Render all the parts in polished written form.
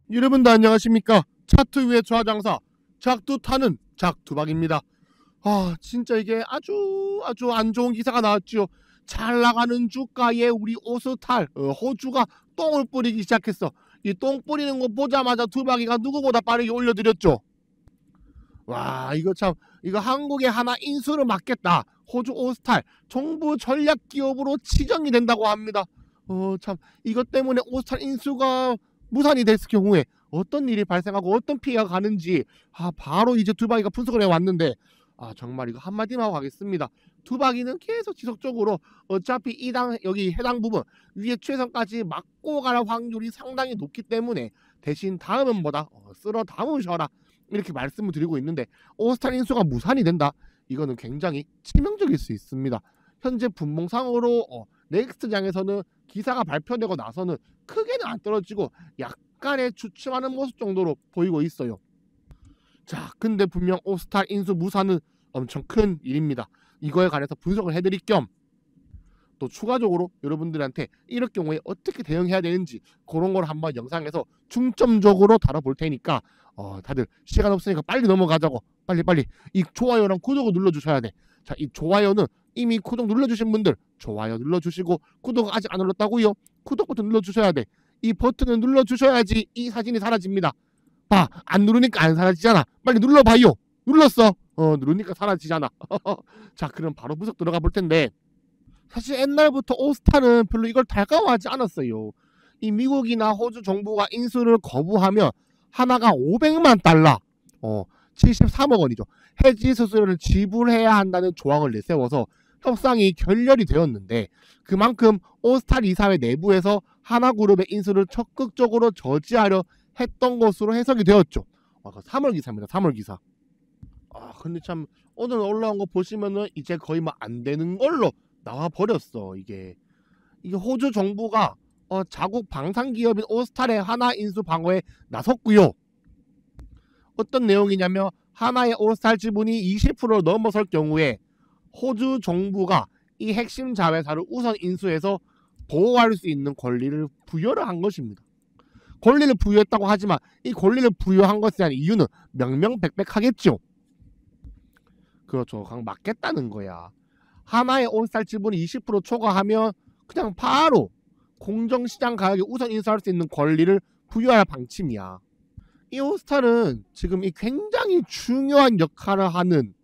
여러분도 안녕하십니까? 차트 위의 좌장사 작두타는 작두박입니다. 진짜 이게 아주 안 좋은 기사가 나왔지요. 잘 나가는 주가에 우리 오스탈 호주가 똥을 뿌리기 시작했어. 이 똥 뿌리는 거 보자마자 두박이가 누구보다 빠르게 올려드렸죠. 와, 이거 한국의 하나 인수를 맡겠다. 호주 오스탈 정부 전략 기업으로 지정이 된다고 합니다. 이것 때문에 오스탈 인수가 무산이 됐을 경우에 어떤 일이 발생하고 어떤 피해가 가는지 바로 이제 두박이가 분석을 해왔는데, 정말 이거 한마디만 하고 가겠습니다. 두박이는 계속 지속적으로 어차피 여기 해당 부분 위에 최선까지 맞고 갈 확률이 상당히 높기 때문에 대신 다음은 뭐다? 쓸어 담으셔라, 이렇게 말씀을 드리고 있는데, 오스탈 인수가 무산이 된다? 이거는 굉장히 치명적일 수 있습니다. 현재 분봉상으로 넥스트장에서는 기사가 발표되고 나서는 크게는 안 떨어지고 약간의 주춤하는 모습 정도로 보이고 있어요. 자, 근데 분명 오스탈 인수 무산은 엄청 큰 일입니다. 이거에 관해서 분석을 해드릴 겸 또 추가적으로 여러분들한테 이럴 경우에 어떻게 대응해야 되는지 그런 걸 한번 영상에서 중점적으로 다뤄볼 테니까 다들 시간 없으니까 빨리 넘어가자고. 빨리 이 좋아요랑 구독을 눌러주셔야 돼. 자, 이 좋아요는 이미 구독 눌러주신 분들 좋아요 눌러주시고, 구독 아직 안 눌렀다고요? 구독 버튼 눌러주셔야 돼. 이 버튼을 눌러주셔야지 이 사진이 사라집니다. 안 누르니까 안 사라지잖아. 빨리 눌러봐요. 눌렀어. 누르니까 사라지잖아. 자, 그럼 바로 분석 들어가 볼 텐데, 사실 옛날부터 오스탈은 별로 이걸 달가워하지 않았어요. 이 미국이나 호주 정부가 인수를 거부하면 하나가 500만 달러, 73억 원이죠. 해지 수수료를 지불해야 한다는 조항을 내세워서 협상이 결렬이 되었는데, 그만큼 오스탈 이사회 내부에서 하나그룹의 인수를 적극적으로 저지하려 했던 것으로 해석이 되었죠. 3월 기사입니다. 3월 기사. 근데 참 오늘 올라온 거 보시면은 이제 거의 뭐 안 되는 걸로 나와 버렸어. 이게 호주 정부가 자국 방산 기업인 오스탈의 하나 인수 방어에 나섰고요. 어떤 내용이냐면, 하나의 오스탈 지분이 20%를 넘어설 경우에 호주 정부가 이 핵심 자회사를 우선 인수해서 보호할 수 있는 권리를 부여를 한 것입니다. 권리를 부여했다고 하지만 이 권리를 부여한 것에 대한 이유는 명명백백하겠죠. 그렇죠. 그냥 맞겠다는 거야. 하나의 오스탈 지분이 20% 초과하면 그냥 바로 공정시장 가격에 우선 인수할 수 있는 권리를 부여할 방침이야. 이 오스탈은 지금 이 굉장히 중요한 역할을 하는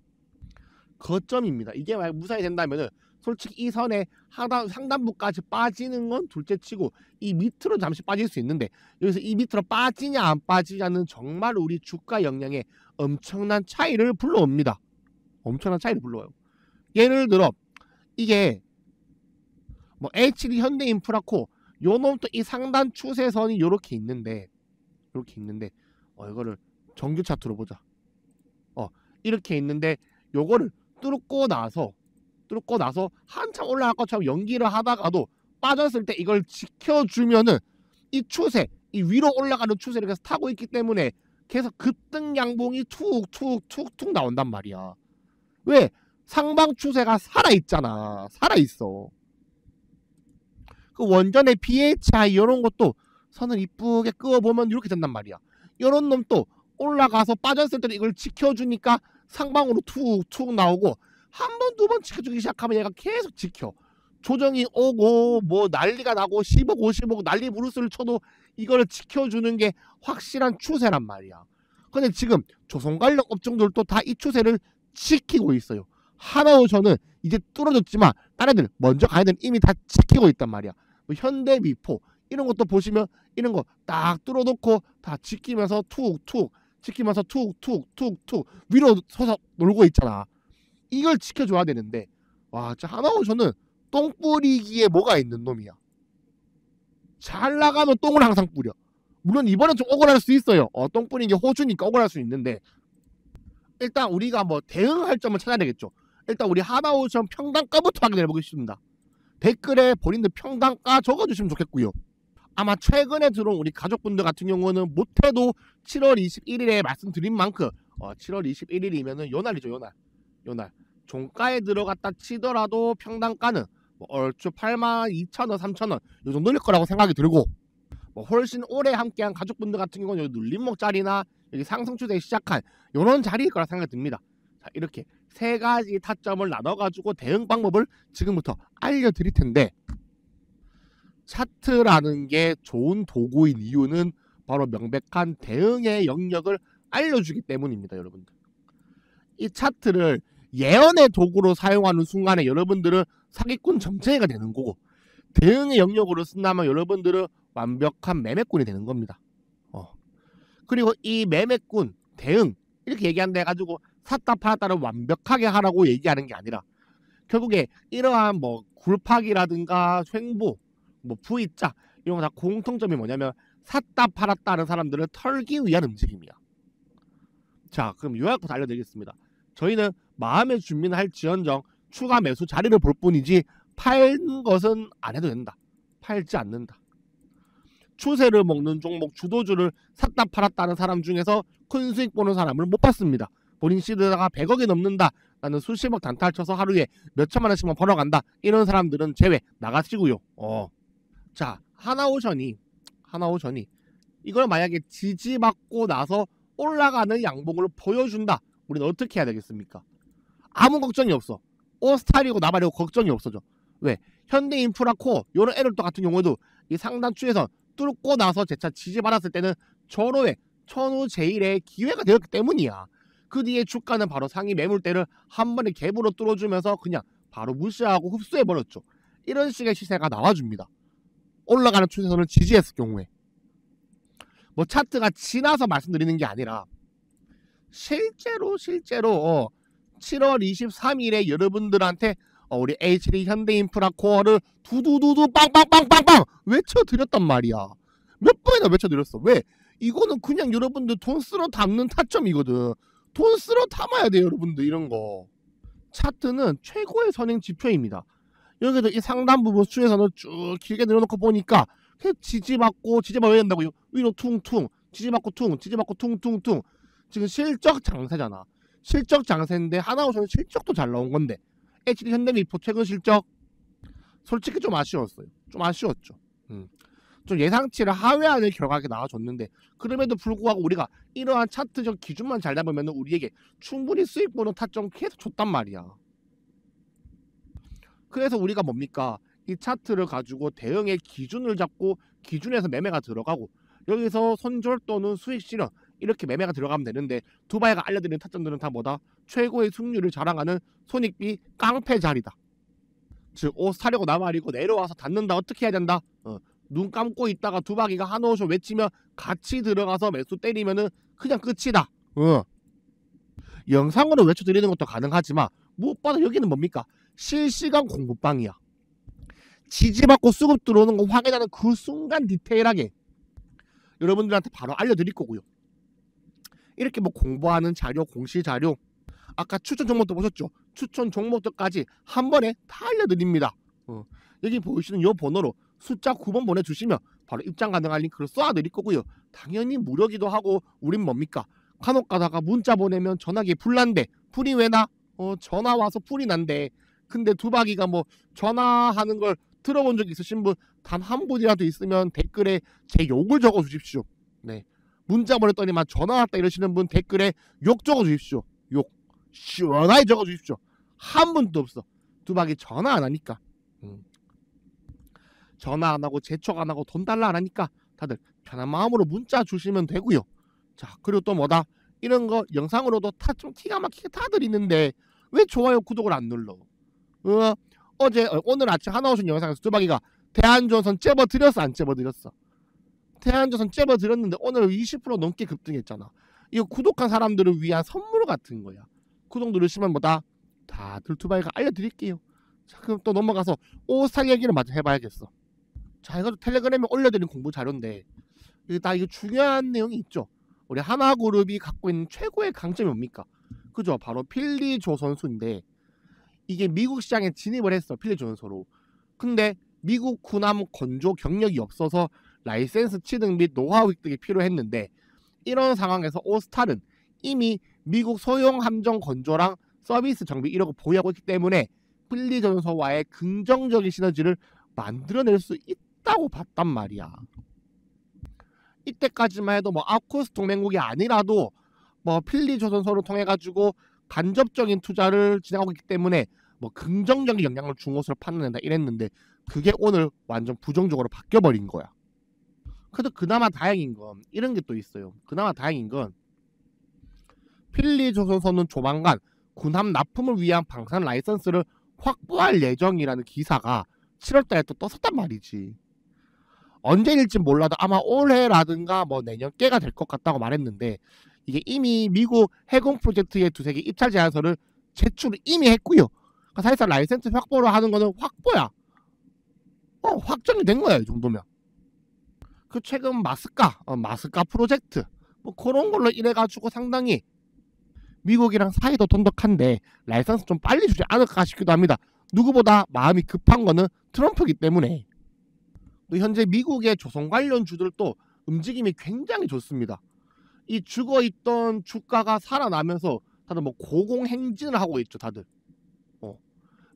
거점입니다. 이게 만약 무산이 된다면은 솔직히 이 선에 상단부까지 빠지는 건 둘째치고 이 밑으로 잠시 빠질 수 있는데, 여기서 이 밑으로 빠지냐 안 빠지냐는 정말 우리 주가 영향에 엄청난 차이를 불러옵니다. 엄청난 차이를 불러와요. 예를 들어 이게 뭐 HD 현대인프라코 요놈도 이 상단 추세선이 요렇게 있는데 이거를 정규 차트로 보자. 이렇게 있는데 요거를 뚫고 나서 한참 올라갈 것처럼 연기를 하다가도 빠졌을 때 이걸 지켜주면은 이 추세, 이 위로 올라가는 추세를 계속 타고 있기 때문에 계속 급등 양봉이 툭툭 나온단 말이야. 왜? 상방 추세가 살아있잖아. 살아있어. 그 원전의 BHI 이런 것도 선을 이쁘게 그어보면 이렇게 된단 말이야. 이런 놈도 올라가서 빠졌을 때 이걸 지켜주니까 상방으로 툭툭 나오고, 한 번, 두 번 지켜주기 시작하면 얘가 계속 지켜. 조정이 오고 뭐 난리가 나고 10억, 50억 난리 부르스를 쳐도 이거를 지켜주는 게 확실한 추세란 말이야. 근데 지금 조선 관련 업종들도 다 이 추세를 지키고 있어요. 하나오션은 이제 뚫어졌지만 다른 애들 먼저 가야 되는 이미 다 지키고 있단 말이야. 뭐 현대미포 이런 것도 보시면 이런 거 딱 뚫어놓고 다 지키면서 툭툭 지키면서 툭툭툭툭 위로 서서 놀고 있잖아. 이걸 지켜줘야 되는데, 진짜 하나오션은 똥 뿌리기에 뭐가 있는 놈이야. 잘 나가면 똥을 항상 뿌려. 물론 이번엔 좀 억울할 수 있어요. 똥 뿌리는 게 호주니까 억울할 수 있는데, 일단 우리가 뭐 대응할 점을 찾아야 되겠죠. 일단 우리 하나오션 평단가부터 확인해 보겠습니다. 댓글에 본인들 평단가 적어주시면 좋겠고요. 아마 최근에 들어온 우리 가족분들 같은 경우는 못해도 7월 21일에 말씀드린 만큼 7월 21일이면은 요날이죠. 요날 종가에 들어갔다 치더라도 평단가는 얼추 82,000원, 3,000원 이 정도일 거라고 생각이 들고, 뭐 훨씬 오래 함께한 가족분들 같은 경우는 여기 눌림목 자리나 여기 상승 추세 시작한 이런 자리일 거라 생각이 듭니다. 자, 이렇게 세 가지 타점을 나눠가지고 대응 방법을 지금부터 알려드릴 텐데, 차트라는 게 좋은 도구인 이유는 바로 명백한 대응의 영역을 알려주기 때문입니다. 여러분들, 이 차트를 예언의 도구로 사용하는 순간에 여러분들은 사기꾼 점쟁이가 되는 거고, 대응의 영역으로 쓴다면 여러분들은 완벽한 매매꾼이 되는 겁니다. 그리고 이 매매꾼, 대응 이렇게 얘기한다 해가지고 샀다 팔았다를 완벽하게 하라고 얘기하는 게 아니라, 결국에 이러한 뭐 굴팍이라든가 횡보, 뭐 V자 이런 거 다 공통점이 뭐냐면 샀다 팔았다는 사람들을 털기 위한 움직임이야. 자, 그럼 요약부터 알려드리겠습니다. 저희는 마음의 준비는 할지언정 추가 매수 자리를 볼 뿐이지 파는 것은 안 해도 된다. 팔지 않는다. 추세를 먹는 종목 주도주를 샀다 팔았다는 사람 중에서 큰 수익 보는 사람을 못 봤습니다. 본인 시드다가 100억이 넘는다, 나는 수십억 단타를 쳐서 하루에 몇 천만 원씩만 벌어간다, 이런 사람들은 제외 나가시고요. 자, 하나오션이 이걸 만약에 지지받고 나서 올라가는 양봉을 보여준다, 우리는 어떻게 해야 되겠습니까? 아무 걱정이 없어. 오스타리고 나발이고 걱정이 없어져. 왜? 현대인프라코어 이런 에럴도 같은 경우에도 이 상단 추에서 뚫고 나서 재차 지지받았을 때는 절호의 천우 제일의 기회가 되었기 때문이야. 그 뒤에 주가는 바로 상위 매물대를 한 번에 갭으로 뚫어주면서 그냥 바로 무시하고 흡수해버렸죠. 이런 식의 시세가 나와줍니다. 올라가는 추세선을 지지했을 경우에. 뭐 차트가 지나서 말씀드리는 게 아니라 실제로 7월 23일에 여러분들한테 우리 HD 현대인프라코어를 두두두두 빵빵빵빵빵 외쳐드렸단 말이야. 몇 번이나 외쳐드렸어. 왜? 이거는 그냥 여러분들 돈 쓸어 담는 타점이거든. 돈 쓸어 담아야 돼요, 여러분들. 이런 거. 차트는 최고의 선행 지표입니다. 여기도 이 상단 부분 수에서는 쭉 길게 늘어놓고 보니까 지지받고 왜 된다고요? 위로 퉁퉁, 지지받고 퉁퉁퉁. 지금 실적 장세잖아. 실적 장세인데 하나오션은 실적도 잘 나온 건데 HD 현대미포 최근 실적 솔직히 좀 아쉬웠어요. 좀 아쉬웠죠. 좀 예상치를 하회하는 결과가 나와줬는데, 그럼에도 불구하고 우리가 이러한 차트적 기준만 잘 잡으면 우리에게 충분히 수익 보는 타점 계속 줬단 말이야. 그래서 우리가 뭡니까? 이 차트를 가지고 대응의 기준을 잡고 기준에서 매매가 들어가고, 여기서 손절 또는 수익 실현 이렇게 매매가 들어가면 되는데, 두바이가 알려드리는 타점들은 다 뭐다? 최고의 승률을 자랑하는 손익비 깡패 자리다. 즉 옷 사려고 나발이고 내려와서 닫는다. 어떻게 해야 된다? 눈 감고 있다가 두바기가 하나오션 외치면 같이 들어가서 매수 때리면은 그냥 끝이다. 영상으로 외쳐드리는 것도 가능하지만 무엇보다 여기는 뭡니까? 실시간 공부방이야. 지지받고 수급 들어오는 거 확인하는 그 순간 디테일하게 여러분들한테 바로 알려드릴 거고요. 이렇게 뭐 공부하는 자료, 공시 자료, 아까 추천 종목도 보셨죠? 추천 종목들까지 한 번에 다 알려드립니다. 여기 보이시는 이 번호로 숫자 9번 보내주시면 바로 입장 가능한 링크를 쏴드릴 거고요. 당연히 무료기도 하고, 우린 뭡니까? 간혹 가다가 문자 보내면 전화기 불 난대. 불이 왜 나? 전화 와서 불이 난대. 근데 두바기가 뭐 전화하는 걸 들어본 적 있으신 분 단 한 분이라도 있으면 댓글에 제 욕을 적어주십시오. 네, 문자 보냈더니만 전화 왔다 이러시는 분 댓글에 욕 적어주십시오. 욕 시원하게 적어주십시오. 한 분도 없어. 두바기 전화 안 하니까. 전화 안 하고 재촉 안 하고 돈 달라 안 하니까 다들 편한 마음으로 문자 주시면 되고요. 자, 그리고 또 뭐다? 이런 거 영상으로도 다 좀 티가 막히게 다들 있는데 왜 좋아요 구독을 안 눌러? 오늘 아침 하나오션 영상에서 두바기가 대한조선 째버드렸어 안 째버드렸어? 대한조선 째버드렸는데 오늘 20% 넘게 급등했잖아. 이거 구독한 사람들을 위한 선물 같은 거야. 구독 누르시면 뭐다? 다들 두바기가 알려드릴게요. 자, 그럼 또 넘어가서 오스탈 얘기를 마저 해봐야겠어. 자, 이것도 텔레그램에 올려드린 공부 자료인데 이거 중요한 내용이 있죠. 우리 하나그룹이 갖고 있는 최고의 강점이 뭡니까? 그죠? 바로 필리조선소인데, 이게 미국 시장에 진입을 했어. 필리조선소로. 근데 미국 군함 건조 경력이 없어서 라이센스 취득 및 노하우 획득이 필요했는데, 이런 상황에서 오스탈은 이미 미국 소형 함정 건조랑 서비스 정비 이런 거 보유하고 있기 때문에 필리조선소와의 긍정적인 시너지를 만들어낼 수 있다고 봤단 말이야. 이때까지만 해도 뭐 아쿠스 동맹국이 아니라도 뭐 필리조선소를 통해 가지고 간접적인 투자를 진행하고 있기 때문에 뭐 긍정적인 영향을 준 것으로 판단된다 이랬는데, 그게 오늘 완전 부정적으로 바뀌어 버린 거야. 그래도 그나마 다행인 건 이런 게 또 있어요. 그나마 다행인 건 필리조선소는 조만간 군함 납품을 위한 방산 라이선스를 확보할 예정이라는 기사가 7월달에 또 떴었단 말이지. 언제일지 몰라도 아마 올해라든가 뭐 내년께가 될 것 같다고 말했는데, 이게 이미 미국 해공 프로젝트의 두세 개 입찰 제안서를 제출을 이미 했고요. 그러니까 사실상 라이센스 확보를 하는 거는 확보야. 확정이 된 거야 이 정도면. 그 최근 마스카 프로젝트 뭐 그런 걸로 이래 가지고 상당히 미국이랑 사이도 돈독한데 라이선스 좀 빨리 주지 않을까 싶기도 합니다. 누구보다 마음이 급한 거는 트럼프이기 때문에. 또 현재 미국의 조선 관련 주들도 움직임이 굉장히 좋습니다. 이 죽어있던 주가가 살아나면서 다들 뭐 고공행진을 하고 있죠 다들.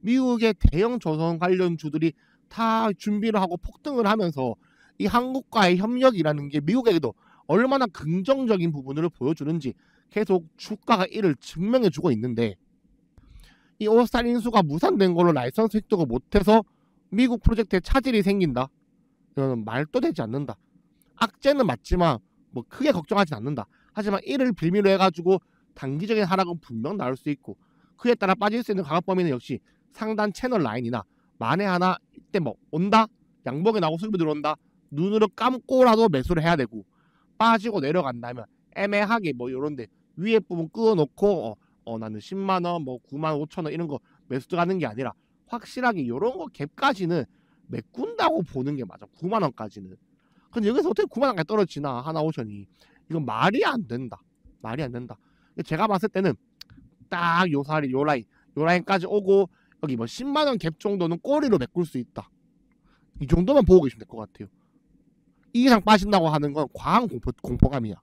미국의 대형 조선 관련 주들이 다 준비를 하고 폭등을 하면서 이 한국과의 협력이라는 게 미국에게도 얼마나 긍정적인 부분을 보여주는지 계속 주가가 이를 증명해주고 있는데, 이 오스탄 인수가 무산된 걸로 라이선스 획득을 못해서 미국 프로젝트에 차질이 생긴다? 이거는 말도 되지 않는다. 악재는 맞지만 뭐 크게 걱정하진 않는다. 하지만 이를 빌미로 해가지고 단기적인 하락은 분명 나올 수 있고, 그에 따라 빠질 수 있는 가격 범위는 역시 상단 채널 라인이나 만에 하나 이때 뭐 온다? 양봉이 나고 수급이 들어온다? 눈으로 감고라도 매수를 해야 되고, 빠지고 내려간다면 애매하게 뭐 요런데 위에 부분 끄어놓고 나는 10만원 뭐 9만 5천원 이런 거 매수 들어가는 게 아니라 확실하게 요런 거 갭까지는 메꾼다고 보는 게 맞아. 9만원까지는. 근데 여기서 어떻게 9만원까지 떨어지나 하나오션이. 이건 말이 안 된다. 말이 안 된다. 제가 봤을 때는 딱 요 사리 요 라인까지 오고 여기 뭐 10만원 갭 정도는 꼬리로 메꿀 수 있다. 이 정도만 보고 계시면 될 것 같아요. 이 이상 빠진다고 하는 건 과한 공포감이야.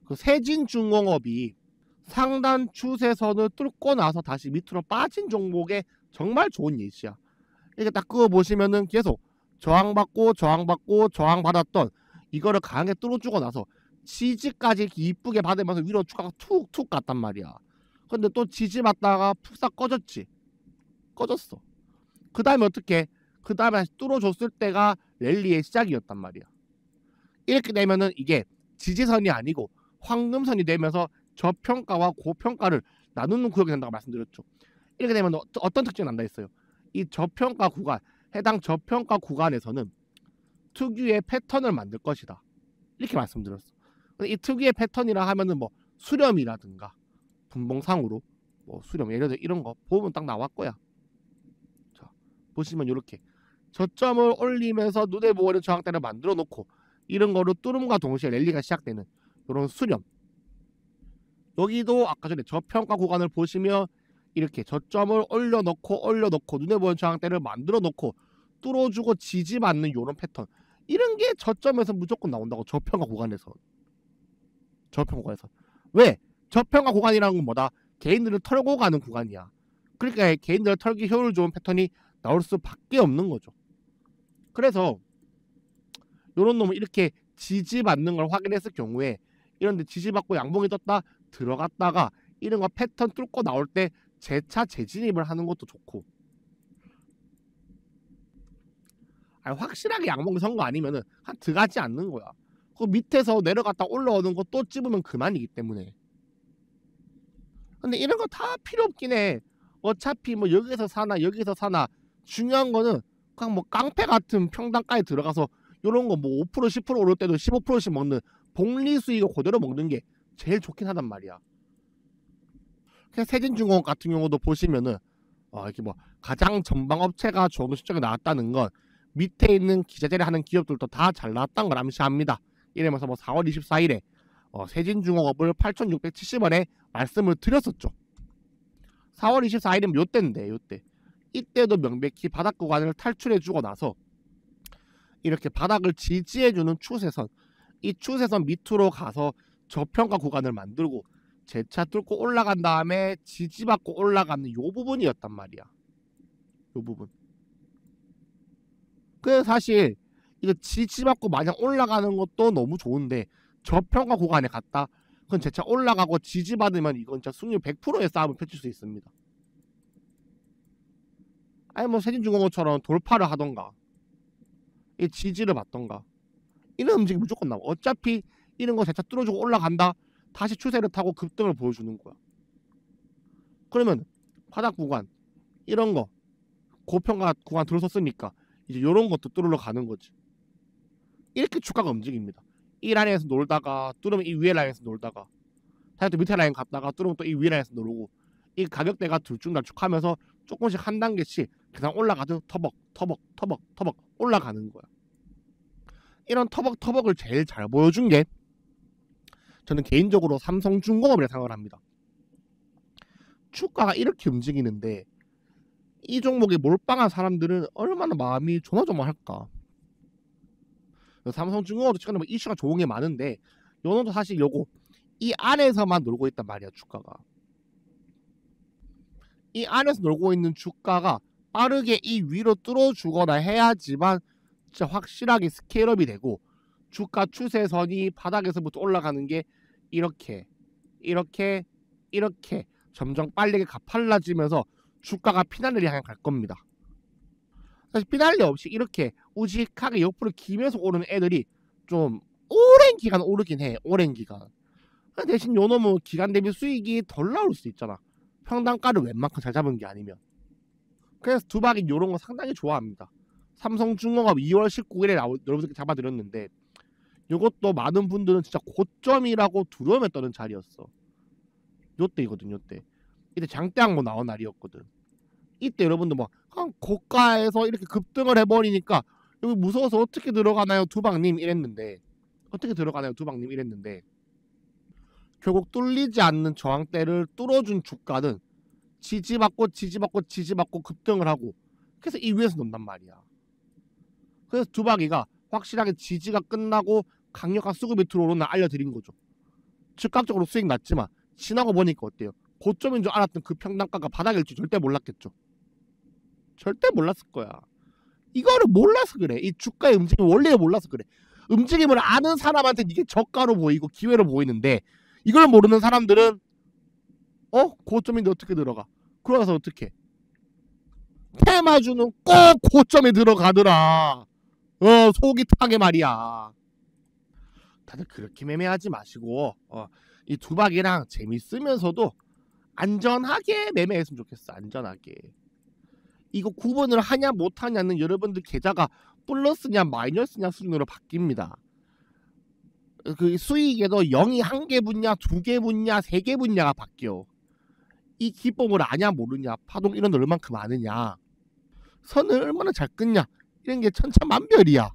그 세진중공업이 상단 추세선을 뚫고 나서 다시 밑으로 빠진 종목의 정말 좋은 예시야. 이렇게 딱 그어보시면은 계속 저항받고 저항받았던 이거를 강하게 뚫어주고 나서 지지까지 이쁘게 받으면서 위로 추가가 툭툭 갔단 말이야. 근데 또 지지 받다가 푹싹 꺼졌어. 그 다음에 어떻게? 그 다음에 다시 뚫어줬을 때가 랠리의 시작이었단 말이야. 이렇게 되면은 이게 지지선이 아니고 황금선이 되면서 저평가와 고평가를 나누는 구역이 된다고 말씀드렸죠. 이렇게 되면 어떤 특징이 난다 했어요. 이 저평가 구간, 해당 저평가 구간에서는 특유의 패턴을 만들 것이다. 이렇게 말씀드렸어. 이 특유의 패턴이라 하면은 뭐 수렴이라든가 분봉상으로 뭐 수렴 예를 들어 이런 거 보면 딱 나올 거야. 자, 보시면 이렇게 저점을 올리면서 눈에 보이는 저항대를 만들어 놓고 이런 거로 뚫음과 동시에 랠리가 시작되는 이런 수렴. 여기도 아까 전에 저평가 구간을 보시면 이렇게 저점을 올려놓고 눈에 보이는 저항대를 만들어 놓고 뚫어주고 지지받는 이런 패턴. 이런 게 저점에서 무조건 나온다고. 저평가 구간에서. 왜? 저평가 구간이라는 건 뭐다? 개인들을 털고 가는 구간이야. 그러니까 개인들을 털기 효율 좋은 패턴이 나올 수밖에 없는 거죠. 그래서 요런 놈을 이렇게 지지받는 걸 확인했을 경우에 이런데 지지받고 양봉이 떴다 들어갔다가 이런 거 패턴 뚫고 나올 때 재차 재진입을 하는 것도 좋고, 확실하게 양봉 선 거 아니면은 한 들어가지 않는 거야. 그 밑에서 내려갔다 올라오는 거 또 찝으면 그만이기 때문에. 근데 이런 거 다 필요 없긴 해. 어차피 뭐 여기서 사나 중요한 거는 그냥 뭐 깡패 같은 평단가에 들어가서 요런 거 뭐 5% 10% 오를 때도 15%씩 먹는 복리 수익을 그대로 먹는 게 제일 좋긴 하단 말이야. 세진중공업 같은 경우도 보시면은 이렇게 뭐 가장 전방 업체가 좋은 실적이 나왔다는 건 밑에 있는 기자재를 하는 기업들도 다 잘 나왔다는 걸 암시합니다. 이러면서 뭐 4월 24일에 세진중공업을 8,670원에 말씀을 드렸었죠. 4월 24일이면 요때인데 요때. 이때도 명백히 바닥 구간을 탈출해주고 나서 이렇게 바닥을 지지해주는 추세선, 이 추세선 밑으로 가서 저평가 구간을 만들고 재차 뚫고 올라간 다음에 지지받고 올라가는 요 부분이었단 말이야. 요 부분. 그래서 사실 이거 지지받고 마냥 올라가는 것도 너무 좋은데 저평가 구간에 갔다? 그건 재차 올라가고 지지받으면 이건 진짜 승률 100%의 싸움을 펼칠 수 있습니다. 아니 뭐 세진중공업처럼 돌파를 하던가 이 지지를 받던가 이런 움직임이 무조건 나와. 어차피 이런 거 재차 뚫어주고 올라간다. 다시 추세를 타고 급등을 보여주는 거야. 그러면 바닥 구간 이런 거 고평가 구간 들어섰으니까 이제 이런 것도 뚫으러 가는 거지. 이렇게 주가가 움직입니다. 이 라인에서 놀다가 뚫으면 이 위에 라인에서 놀다가 다시 또 밑에 라인 갔다가 뚫으면 또 이 위에 라인에서 놀고 이 가격대가 들쭉날쭉하면서 조금씩 한 단계씩 그냥 올라가도 터벅 올라가는 거야. 이런 터벅을 제일 잘 보여준 게 저는 개인적으로 삼성중공업이라고 생각을 합니다. 주가가 이렇게 움직이는데 이 종목에 몰빵한 사람들은 얼마나 마음이 조마조마할까. 삼성중공업도 최근에 뭐 이슈가 좋은 게 많은데 요놈도 사실 요거 이 안에서만 놀고 있단 말이야. 주가가 이 안에서 놀고 있는 주가가 빠르게 이 위로 뚫어주거나 해야지만 진짜 확실하게 스케일업이 되고 주가 추세선이 바닥에서부터 올라가는 게 이렇게 점점 빠르게 가팔라지면서 주가가 피날레를 향해 갈 겁니다. 사실 피날레 없이 이렇게 우직하게 옆으로 기면서 오르는 애들이 좀 오랜 기간 오르긴 해. 오랜 기간. 대신 요놈은 기간 대비 수익이 덜 나올 수 있잖아. 평단가를 웬만큼 잘 잡은 게 아니면. 그래서 두박이 요런 거 상당히 좋아합니다. 삼성중공업 2월 19일에 여러분들께 잡아드렸는데 요것도 많은 분들은 진짜 고점이라고 두려움에 떠는 자리였어. 요때이거든. 요때 이때 장대항모 나온 날이었거든. 이때 여러분들 뭐 고가에서 이렇게 급등을 해버리니까 여기 무서워서 어떻게 들어가나요 두박님 이랬는데 결국 뚫리지 않는 저항대를 뚫어준 주가는 지지받고 급등을 하고 그래서 이 위에서 논단 말이야. 그래서 두박이가 확실하게 지지가 끝나고 강력한 수급이 들어오는 날 알려드린 거죠. 즉각적으로 수익 났지만 지나고 보니까 어때요? 고점인 줄 알았던 그 평단가가 바닥일 줄 절대 몰랐겠죠. 절대 몰랐을 거야. 이거를 몰라서 그래. 이 주가의 움직임을 원래 몰라서 그래. 움직임을 아는 사람한테 이게 저가로 보이고 기회로 보이는데 이걸 모르는 사람들은 고점인데 어떻게 들어가? 그러고서 어떻게? 테마주는 꼭 고점에 들어가더라. 속이 타게 말이야. 다들 그렇게 매매하지 마시고 이 두박이랑 재밌으면서도 안전하게 매매했으면 좋겠어. 안전하게. 이거 구분을 하냐 못하냐는 여러분들 계좌가 플러스냐 마이너스냐 수준으로 바뀝니다. 그 수익에도 0이 1개 붙냐 2개 붙냐 3개 붙냐가 바뀌어. 이 기법을 아냐 모르냐 파동 이런 얼만큼 아느냐 선을 얼마나 잘 끊냐 이런 게 천차만별이야.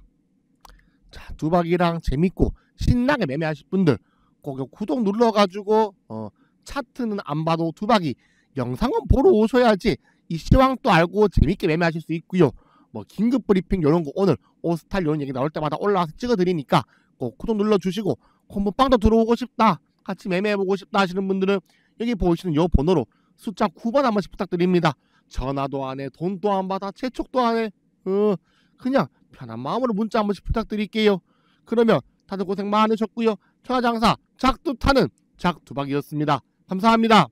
자 두박이랑 재밌고 신나게 매매하실 분들 꼭 구독 눌러가지고 차트는 안 봐도 두박이 영상은 보러 오셔야지 이 시황도 알고 재밌게 매매하실 수 있고요. 뭐 긴급 브리핑 이런 거 오늘 오스탈 이런 얘기 나올 때마다 올라와서 찍어드리니까 꼭 구독 눌러주시고 콤보빵도 들어오고 싶다 같이 매매해보고 싶다 하시는 분들은 여기 보이시는 요 번호로 숫자 9번 한 번씩 부탁드립니다. 전화도 안 해 돈도 안 받아 재촉도 안 해 그냥 편한 마음으로 문자 한 번씩 부탁드릴게요. 그러면 다들 고생 많으셨고요. 천하장사 작두 타는 작두박이었습니다. 감사합니다.